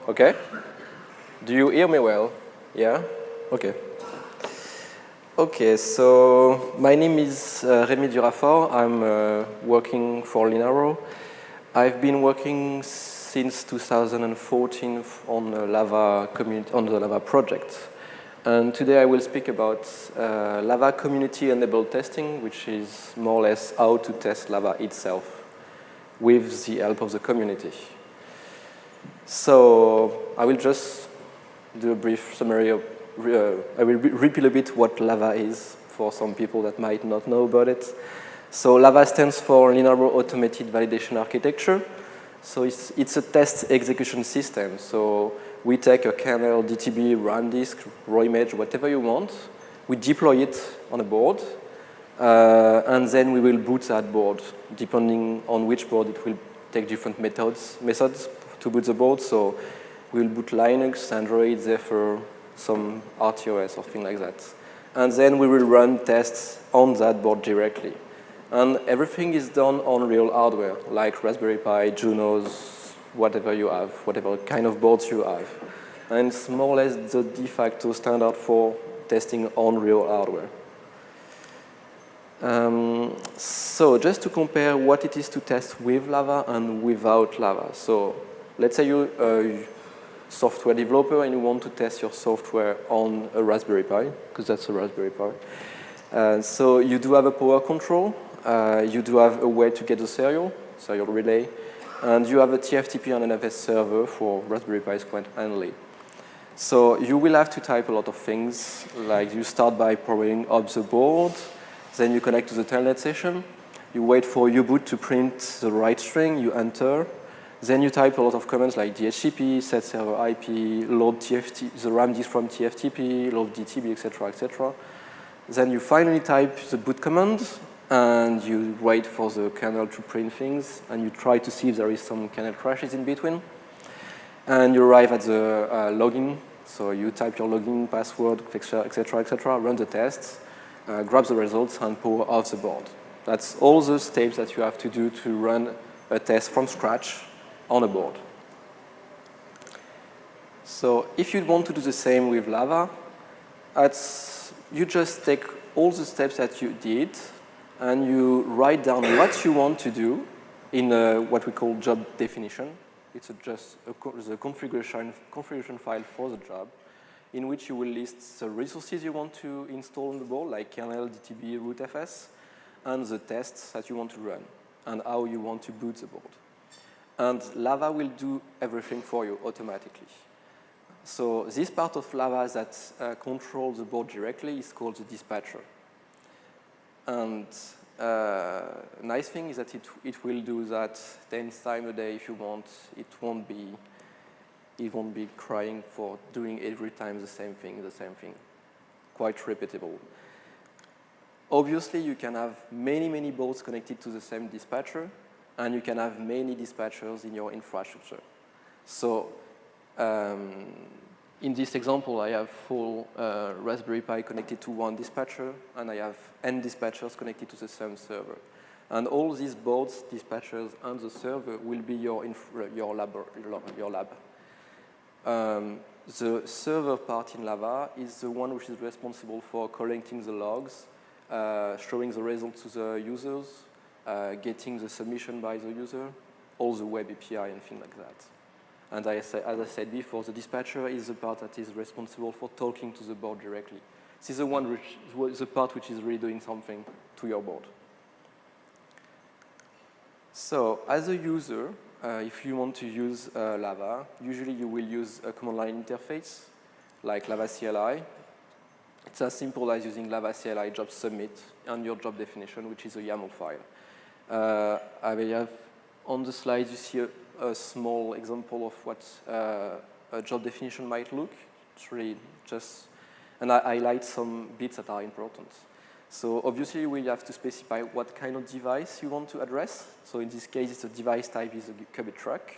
Okay. Do you hear me well? Yeah? Okay. Okay, so my name is Rémi Durafort. I'm working for Linaro. I've been working since 2014 on the Lava community, on the Lava project. And today I will speak about Lava community-enabled testing, which is more or less how to test Lava itself with the help of the community. So I will just do a brief summary of, I will repeat a bit what Lava is for some people that might not know about it. So Lava stands for Linaro Automated Validation Architecture. So it's a test execution system. So we take a kernel, DTB, RAM disk, raw image, whatever you want. We deploy it on a board, and then we will boot that board. Depending on which board, it will take different methods to boot the board. So we'll boot Linux, Android, Zephyr, some RTOS or things like that. And then we will run tests on that board directly. And everything is done on real hardware, like Raspberry Pi, Junos, whatever you have, whatever kind of boards you have. And it's more or less the de facto standard for testing on real hardware. So just to compare what it is to test with Lava and without Lava. So let's say you're a software developer and you want to test your software on a Raspberry Pi, because that's a Raspberry Pi. So you do have a power control. You do have a way to get the serial relay, and you have a TFTP and an NFS server for Raspberry Pi quite handy. So you will have to type a lot of things, like you start by powering up the board, then you connect to the telnet session, you wait for U-boot to print the right string, you enter, then you type a lot of commands like DHCP, set server IP, load the RAM disk from TFTP, load DTB, etc., etc. Then you finally type the boot command, and you wait for the kernel to print things, and you try to see if there is some kernel crashes in between. And you arrive at the login, so you type your login password, etc., etc., run the tests, grab the results, and power off the board. That's all the steps that you have to do to run a test from scratch on a board. So if you want to do the same with Lava, you just take all the steps that you did, and you write down what you want to do in what we call job definition. It's just the configuration file for the job, in which you will list the resources you want to install on the board, like kernel, DTB, rootfs, and the tests that you want to run, and how you want to boot the board. And Lava will do everything for you automatically. So this part of Lava that controls the board directly is called the dispatcher. And nice thing is that it will do that 10 times a day if you want. It won't be crying for doing every time the same thing. Quite repeatable. Obviously, you can have many boards connected to the same dispatcher, and you can have many dispatchers in your infrastructure. So in this example, I have full Raspberry Pi connected to one dispatcher, and I have n dispatchers connected to the same server. And all these boards, dispatchers, and the server will be your lab. The server part in Lava is the one which is responsible for collecting the logs, showing the results to the users, getting the submission by the user, all the web API and things like that. And as I said before, the dispatcher is the part that is responsible for talking to the board directly. This is the part which is really doing something to your board. So as a user, if you want to use Lava, usually you will use a command line interface, like Lava CLI. It's as simple as using Lava CLI job submit and your job definition, which is a YAML file. I have on the slide, you see a small example of what a job definition might look. It's really just, and I highlight some bits that are important. So obviously, we have to specify what kind of device you want to address. So in this case, the device type is a qubit truck.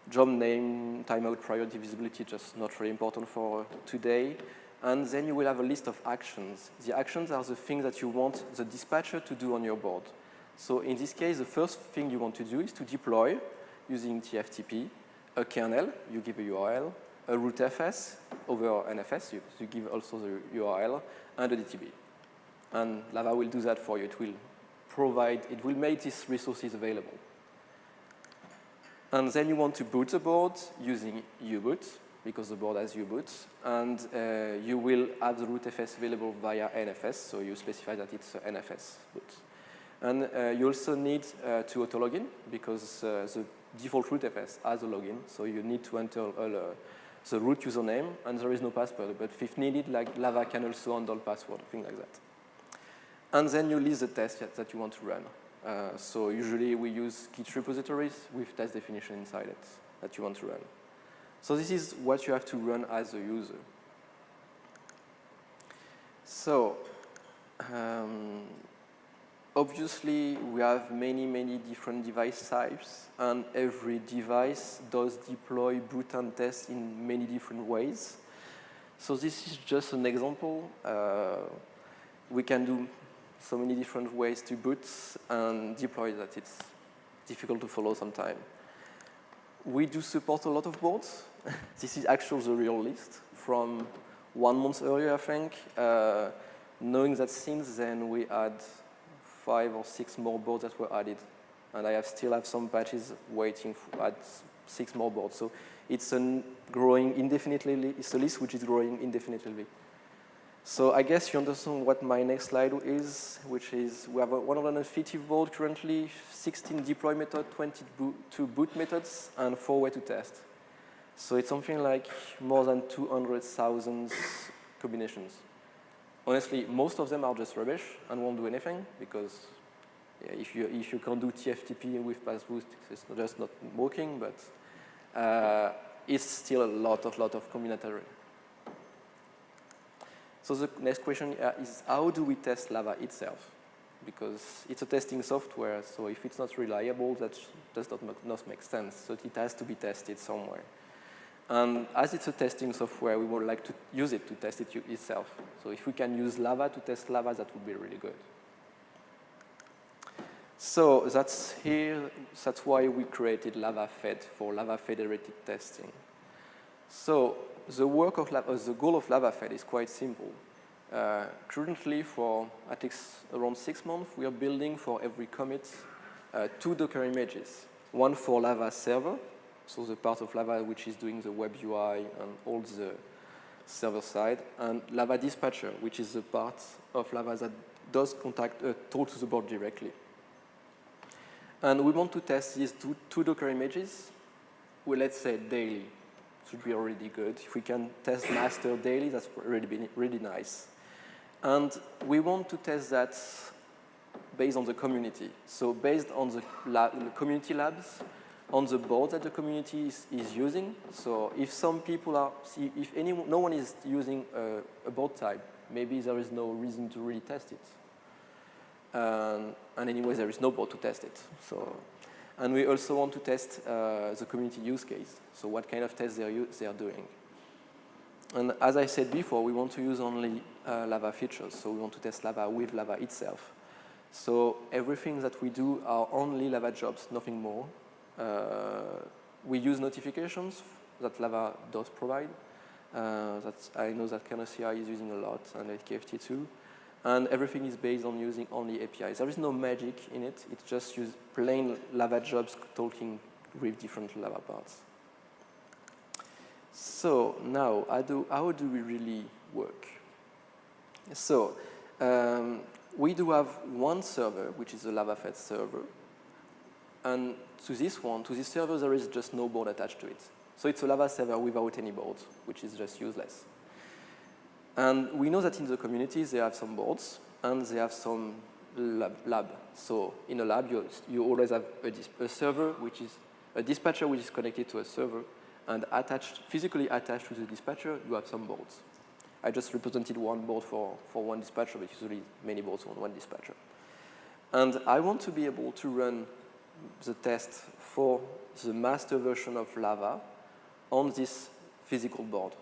Job name, timeout, priority, visibility, just not really important for today. And then you will have a list of actions. The actions are the things that you want the dispatcher to do on your board. So in this case, the first thing you want to do is to deploy using TFTP a kernel, you give a URL, a rootfs over NFS, you give also the URL, and a DTB. And Lava will do that for you. It will make these resources available. And then you want to boot the board using uboot, because the board has uboot, and you will have the rootfs available via NFS, so you specify that it's NFS boot. And you also need to auto-login, because the default rootfs has a login, so you need to enter the root username, and there is no password, but if needed, like Lava can also handle password, things like that. And then you list the test that you want to run. So usually we use Git repositories with test definition inside it that you want to run. So this is what you have to run as a user. So obviously we have many different device types, and every device does deploy boot and test in many different ways. So this is just an example. We can do so many different ways to boot and deploy that it's difficult to follow sometimes. We do support a lot of boards. This is actually the real list from 1 month earlier, I think. Knowing that since then we had 5 or 6 more boards that were added. And I still have some patches waiting to add 6 more boards. So it's growing indefinitely. It's a list which is growing indefinitely. So I guess you understand what my next slide is, which is we have a 150 board currently, 16 deploy methods, 22 boot methods, and 4 way to test. So it's something like more than 200,000 combinations. Honestly, most of them are just rubbish and won't do anything, because if you can't do TFTP with passboost, it's just not working, but it's still a lot of combinatorial. So the next question is, how do we test Lava itself? Because it's a testing software, so if it's not reliable, that does not make sense. So it has to be tested somewhere. And as it's a testing software, we would like to use it to test it itself. So if we can use Lava to test Lava, that would be really good. So that's why we created lavafed for Lava federated testing. So the work of the goal of lavafed is quite simple. Currently, for at least around 6 months, we are building for every commit 2 Docker images. One for Lava server, so the part of Lava which is doing the web UI and all the server side, and Lava dispatcher, which is the part of Lava that does talk to the board directly. And we want to test these two Docker images, well, let's say daily. Should be already good. If we can test master daily, that's really nice. And we want to test that based on the community. So based on the community labs, on the board that the community is using. So if some people no one is using a board type, maybe there is no reason to really test it. And anyway, there is no board to test it. And we also want to test the community use case. So what kind of tests they are doing. And as I said before, we want to use only Lava features. So we want to test Lava with Lava itself. So everything that we do are only Lava jobs, nothing more. We use notifications that Lava does provide. I know that Kernel CI is using a lot, and KFT too. And everything is based on using only APIs. There is no magic in it. It's just use plain Lava jobs talking with different Lava parts. So now, how do we really work? So we do have one server, which is a lavafed server. And to this server, there is just no board attached to it. So it's a Lava server without any board, which is just useless. And we know that in the communities, they have some boards, and they have some lab. So in a lab, you always have a server, which is a dispatcher, which is connected to a server, and physically attached to the dispatcher, you have some boards. I just represented one board for one dispatcher, but usually many boards on one dispatcher. And I want to be able to run the test for the master version of Lava on this physical board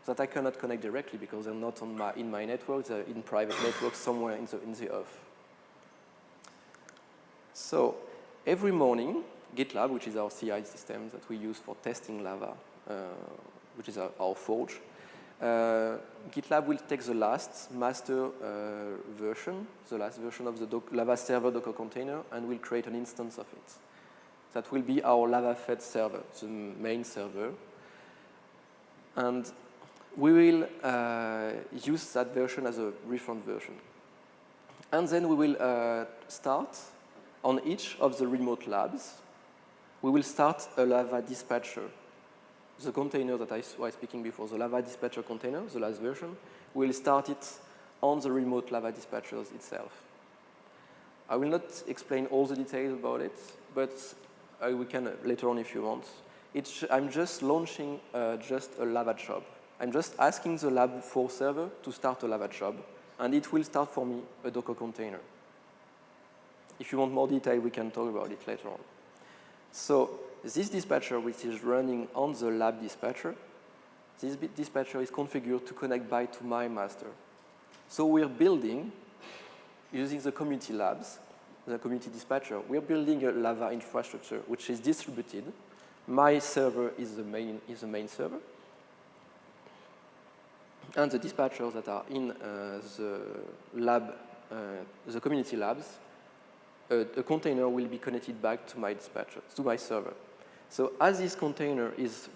that I cannot connect directly because they're not in my network, they're in private networks somewhere in the earth. So every morning, GitLab, which is our CI system that we use for testing Lava, which is our forge. GitLab will take the last master version, the last version of the Lava server Docker container, and will create an instance of it. That will be our lavafed server, the main server. And we will use that version as a reference version. And then we will start on each of the remote labs. We will start a Lava dispatcher. The container that I was speaking before, the Lava dispatcher container, the last version, we will start it on the remote Lava dispatchers itself. I will not explain all the details about it, but we can later on if you want. I'm just launching just a Lava job. I'm just asking the lab4 server to start a Lava job, and it will start for me a Docker container. If you want more detail, we can talk about it later on. So this dispatcher, which is running on the lab dispatcher, this dispatcher is configured to connect back to my master. So we're building, using the community labs, the community dispatcher, we're building a Lava infrastructure which is distributed. My server is the main server. And the dispatchers that are in the lab, the community labs, a container will be connected back to my dispatcher, to my server. So as this container is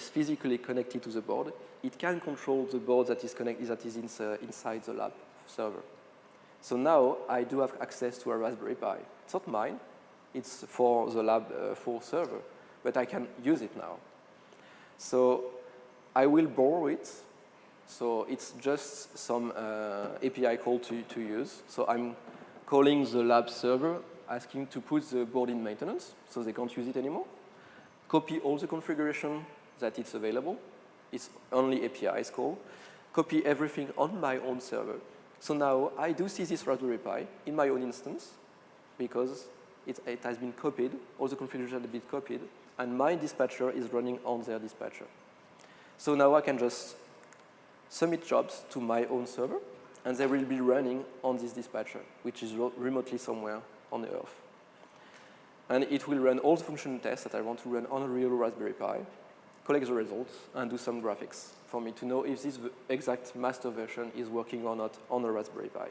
physically connected to the board, it can control the board that is inside the lab server. So now I do have access to a Raspberry Pi. It's not mine. It's for the lab4 server, but I can use it now. So I will borrow it. So it's just some API call to use. So I'm calling the lab server, asking to put the board in maintenance, so they can't use it anymore. Copy all the configuration that it's available. It's only APIs call. Copy everything on my own server. So now I do see this Raspberry Pi in my own instance because it has been copied, all the configuration has been copied, and my dispatcher is running on their dispatcher. So now I can just submit jobs to my own server, and they will be running on this dispatcher, which is remotely somewhere on the Earth. And it will run all the functional tests that I want to run on a real Raspberry Pi, collect the results, and do some graphics for me to know if this exact master version is working or not on a Raspberry Pi.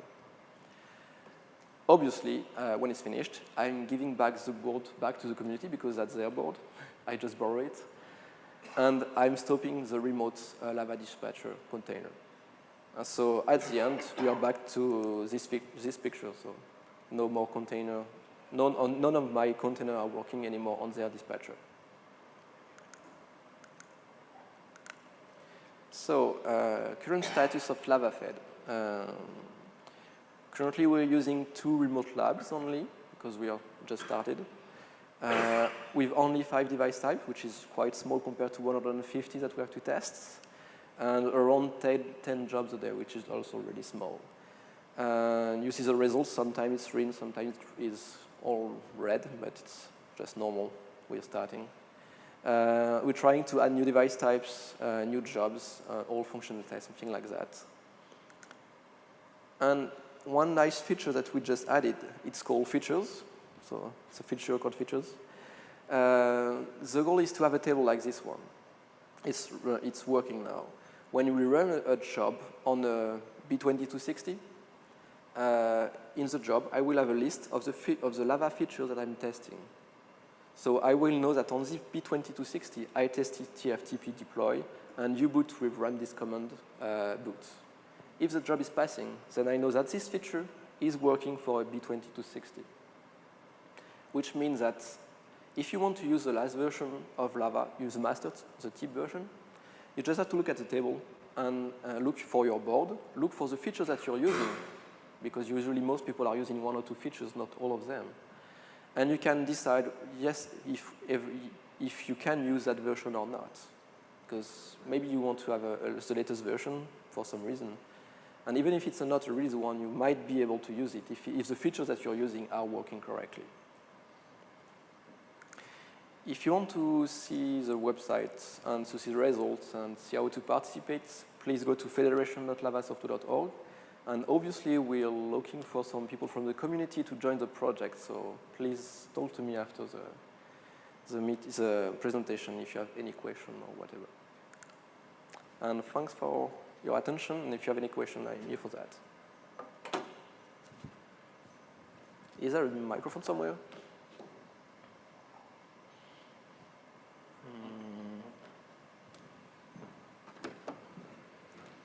Obviously, when it's finished, I'm giving back the board back to the community because that's their board. I just borrow it. And I'm stopping the remote Lava dispatcher container. So at the end, we are back to this picture. So no more container. None of my containers are working anymore on their dispatcher. So current status of lavafed. Currently, we're using 2 remote labs only because we are just started. With only 5 device types, which is quite small compared to 150 that we have to test, and around 10 jobs a day, which is also really small. You see the results. Sometimes it's green, sometimes it's all red, but it's just normal. We're starting. We're trying to add new device types, new jobs, all functional tests, something like that. And one nice feature that we just added, it's called features. So it's a feature called features. The goal is to have a table like this one. It's working now. When we run a job on a B2260, in the job, I will have a list of the Lava features that I'm testing. So I will know that on this B2260, I tested TFTP deploy, and uboot with run this command boot. If the job is passing, then I know that this feature is working for a B2260. Which means that if you want to use the last version of Lava, use the master, the tip version, you just have to look at the table and look for your board, look for the features that you're using, because usually most people are using 1 or 2 features, not all of them. And you can decide, yes, if you can use that version or not. Because maybe you want to have the latest version for some reason. And even if it's not really the one, you might be able to use it if the features that you're using are working correctly. If you want to see the website and to see the results and see how to participate, please go to federation.lavasoftware.org. And obviously, we're looking for some people from the community to join the project. So please talk to me after the presentation if you have any question or whatever. And thanks for your attention, and if you have any question, I'm here for that. Is there a microphone somewhere?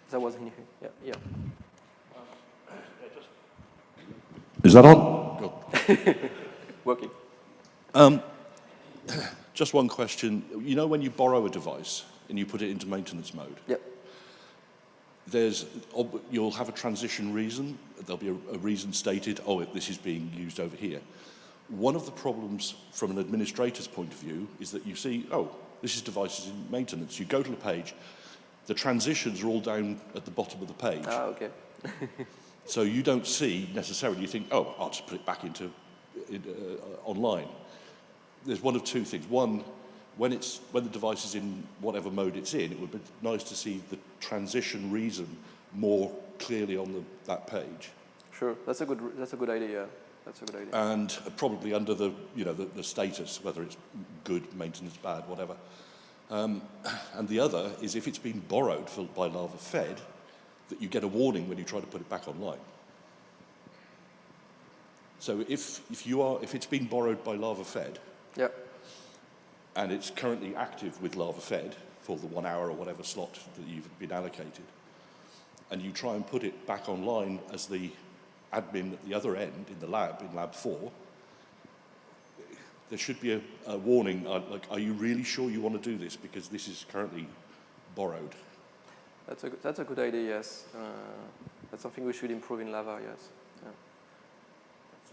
There was anything. Yeah. Is that on? Working. Just one question. You know when you borrow a device and you put it into maintenance mode? Yep. You'll have a transition reason. There'll be a reason stated, oh, this is being used over here. One of the problems from an administrator's point of view is that you see, oh, this is devices in maintenance. You go to the page, the transitions are all down at the bottom of the page. Ah, okay. So you don't see necessarily, you think, oh, I'll just put it back into online. There's one of two things. One, when the device is in whatever mode it's in, it would be nice to see the transition reason more clearly on that page. Sure, that's a good idea. That's a good idea. And probably under the status, whether it's good, maintenance, bad, whatever. And the other is if it's been borrowed by lavafed, that you get a warning when you try to put it back online. So if it's been borrowed by lavafed, yeah, and it's currently active with lavafed for the 1 hour or whatever slot that you've been allocated, and you try and put it back online as the admin at the other end in the lab, in lab 4, there should be a warning, like, are you really sure you want to do this because this is currently borrowed? That's a good idea, yes. That's something we should improve in Lava, yes. Yeah.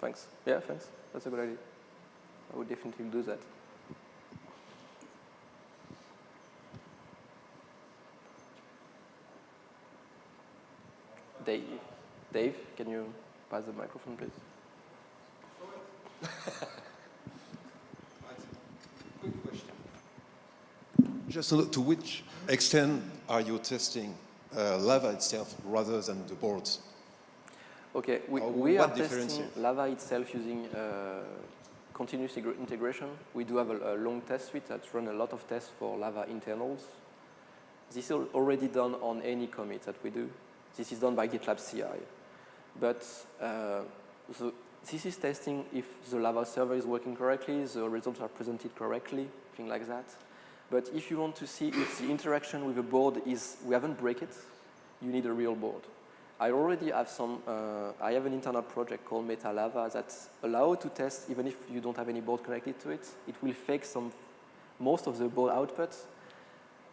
Thanks. Yeah, thanks. That's a good idea. I would definitely do that. Dave, can you pass the microphone, please? Quick question. Just to which extent are you testing Lava itself rather than the boards? Okay, we are testing Lava itself using continuous integration. We do have a long test suite that runs a lot of tests for Lava internals. This is already done on any commit that we do. This is done by GitLab CI. But this is testing if the Lava server is working correctly, the results are presented correctly, things like that. But if you want to see if the interaction with the board we haven't break it, you need a real board. I already have I have an internal project called MetaLava that allows to test even if you don't have any board connected to it. It will fake most of the board outputs,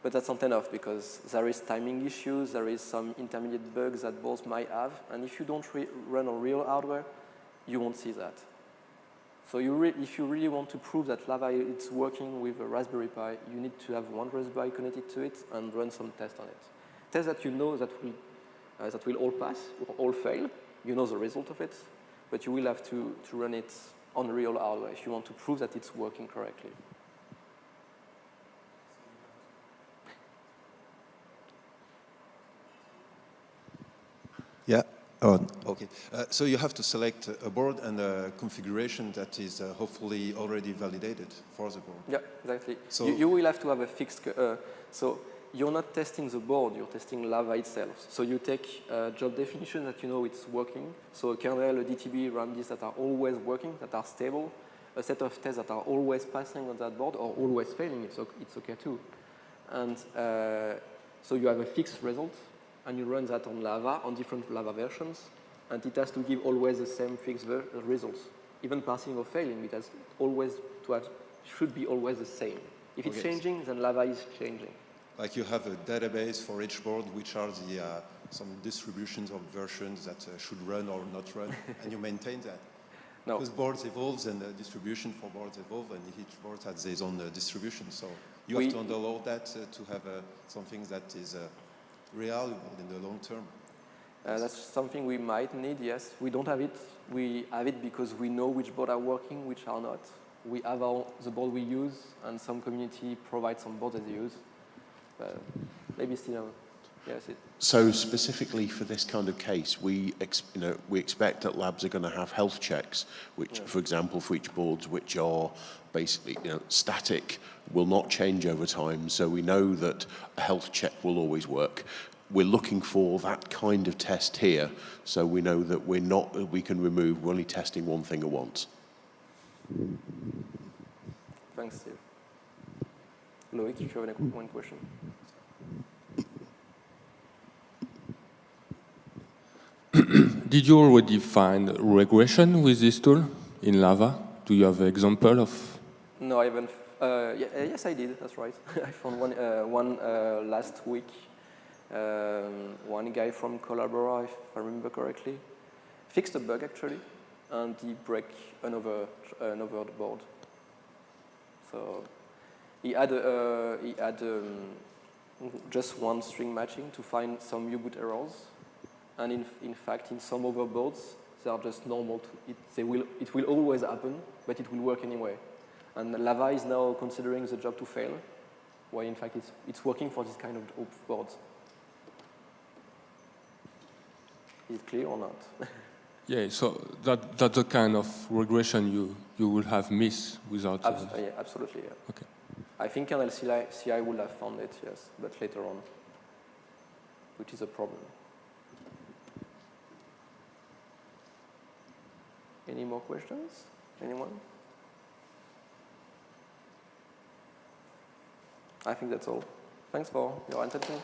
but that's not enough because there is timing issues, there is some intermediate bugs that boards might have, and if you don't run on real hardware, you won't see that. So if you really want to prove that Lava is working with a Raspberry Pi, you need to have one Raspberry Pi connected to it and run some tests on it. Tests that you know that will all pass or all fail. You know the result of it, but you will have to run it on real hardware if you want to prove that it's working correctly. Yeah. Oh, okay. So you have to select a board and a configuration that is hopefully already validated for the board. Yeah, exactly. So you will have to have a fixed. So you're not testing the board; you're testing Lava itself. So you take a job definition that you know it's working. So a kernel, a DTB, RAMDs that are always working, that are stable. A set of tests that are always passing on that board or always failing. It's okay too. And so you have a fixed result. And you run that on Lava, on different Lava versions, and it has to give always the same fixed results. Even passing or failing, it has always should be always the same. If it's changing, then Lava is changing. Like you have a database for each board, which are some distributions of versions that should run or not run, and you maintain that. No. Because boards evolve and the distribution for boards evolve, and each board has its own distribution. So you have to handle all that to have something that is reliable in the long term. That's something we might need, yes. We don't have it. We have it because we know which boards are working, which are not. We have the board we use, and some community provides some boards that they use. Maybe still Yes. So specifically for this kind of case, we expect that labs are going to have health checks, which, for example, for each boards which are basically static, will not change over time. So we know that a health check will always work. We're looking for that kind of test here, so we know that we're only testing one thing at once. Thanks, Steve. Loic, if you have one question. Did you already find regression with this tool in Lava? Do you have an example of? No, I haven't. Yes, I did. That's right. I found one last week. One guy from Collabora, if I remember correctly, fixed a bug actually, and he broke another board. So he had just one string matching to find some U-boot errors. And in fact, in some other boards, they are just normal. It will always happen, but it will work anyway. And Lava is now considering the job to fail, while in fact it's working for this kind of boards. Is it clear or not? Yeah, so that's the kind of regression you will have missed without... Yeah, absolutely, yeah. Okay. I think kernel CI would have found it, yes, but later on, which is a problem. Any more questions? Anyone? I think that's all. Thanks for your attention.